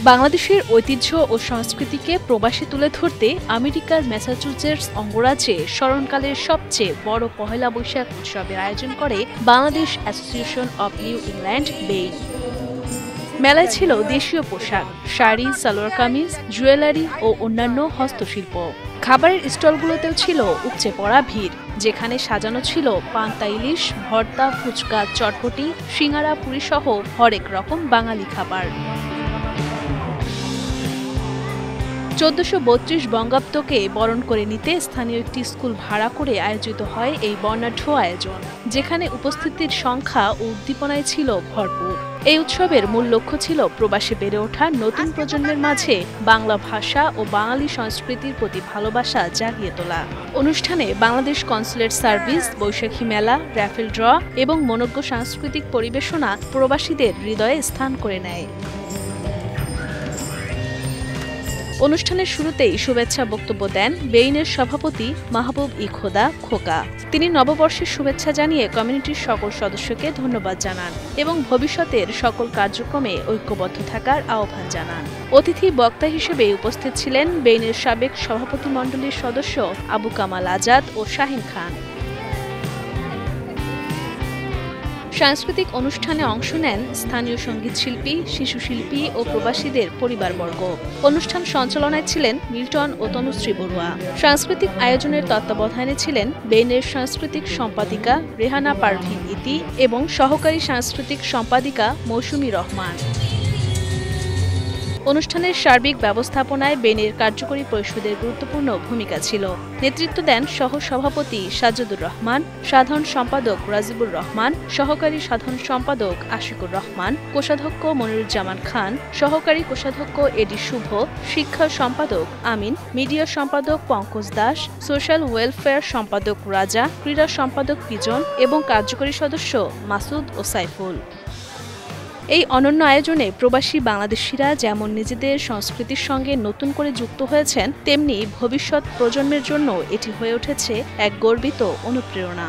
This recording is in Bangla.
বাংলাদেশের ঐতিহ্য ও সংস্কৃতিকে প্রবাসে তুলে ধরতে আমেরিকার ম্যাসাচুসেটস অঙ্গরাজ্যে স্মরণকালের সবচেয়ে বড় পহেলা বৈশাখ উৎসবের আয়োজন করে Bangladesh association of New England বেইন। মেলায় ছিল দেশীয় পোশাক, শাড়ি, সালোয়ার কামিজ, জুয়েলারি ও অন্যান্য হস্তশিল্প। খাবারের স্টলগুলোতেও ছিল উপচে পড়া ভিড়, যেখানে সাজানো ছিল পান্তা ইলিশ, ভর্তা, ফুচকা, চটপটি, সিঙ্গারা, পুরি সহ হরেক রকম বাঙালি খাবার। 1432 বঙ্গাব্দকে বরণ করে নিতে স্থানীয় একটি স্কুল ভাড়া করে আয়োজিত হয় এই বর্ণাঢ্য আয়োজন, যেখানে উপস্থিতির সংখ্যা ও উদ্দীপনায় ছিল ভরপুর। এই উৎসবের মূল লক্ষ্য ছিল প্রবাসে বেড়ে ওঠা নতুন প্রজন্মের মাঝে বাংলা ভাষা ও বাঙালি সংস্কৃতির প্রতি ভালোবাসা জাগিয়ে তোলা। অনুষ্ঠানে বাংলাদেশ কনসুলেট সার্ভিস, বৈশাখী মেলা, র্যাফেল ড্র এবং মনোজ্ঞ সাংস্কৃতিক পরিবেশনা প্রবাসীদের হৃদয়ে স্থান করে নেয়। অনুষ্ঠানের শুরুতেই শুভেচ্ছা বক্তব্য দেন বেইনের সভাপতি মাহবুব ই খোদা খোকা। তিনি নববর্ষের শুভেচ্ছা জানিয়ে কমিউনিটির সকল সদস্যকে ধন্যবাদ জানান এবং ভবিষ্যতের সকল কার্যক্রমে ঐক্যবদ্ধ থাকার আহ্বান জানান। অতিথি বক্তা হিসেবে উপস্থিত ছিলেন বেইনের সাবেক সভাপতিমণ্ডলীর সদস্য আবু কামাল আজাদ ও শাহিন খান। সাংস্কৃতিক অনুষ্ঠানে অংশ নেন স্থানীয় সঙ্গীতশিল্পী, শিশুশিল্পী ও প্রবাসীদের পরিবারবর্গ। অনুষ্ঠান সঞ্চালনায় ছিলেন মিল্টন ও তনুশ্রী বড়ুয়া। সাংস্কৃতিক আয়োজনের তত্ত্বাবধানে ছিলেন বেইনের সাংস্কৃতিক সম্পাদিকা রেহানা পারভিন ইতি এবং সহকারী সাংস্কৃতিক সম্পাদিকা মৌসুমী রহমান। অনুষ্ঠানের সার্বিক ব্যবস্থাপনায় বেইনের কার্যকরী পরিষদের গুরুত্বপূর্ণ ভূমিকা ছিল। নেতৃত্ব দেন সহ সভাপতি সাজ্জাদুর রহমান, সাধারণ সম্পাদক রাজিবুর রহমান, সহকারী সাধারণ সম্পাদক আশিকুর রহমান, কোষাধ্যক্ষ মনিরুজ্জামান খান, সহকারী কোষাধ্যক্ষ এডি শুভ, শিক্ষা সম্পাদক আমিন, মিডিয়া সম্পাদক পঙ্কজ দাস, সোশ্যাল ওয়েলফেয়ার সম্পাদক রাজা, ক্রীড়া সম্পাদক পিজন এবং কার্যকরী সদস্য মাসুদ ও সাইফুল। এই অনন্য আয়োজনে প্রবাসী বাংলাদেশিরা যেমন নিজেদের সংস্কৃতির সঙ্গে নতুন করে যুক্ত হয়েছেন, তেমনি ভবিষ্যৎ প্রজন্মের জন্য এটি হয়ে উঠেছে এক গর্বিত অনুপ্রেরণা।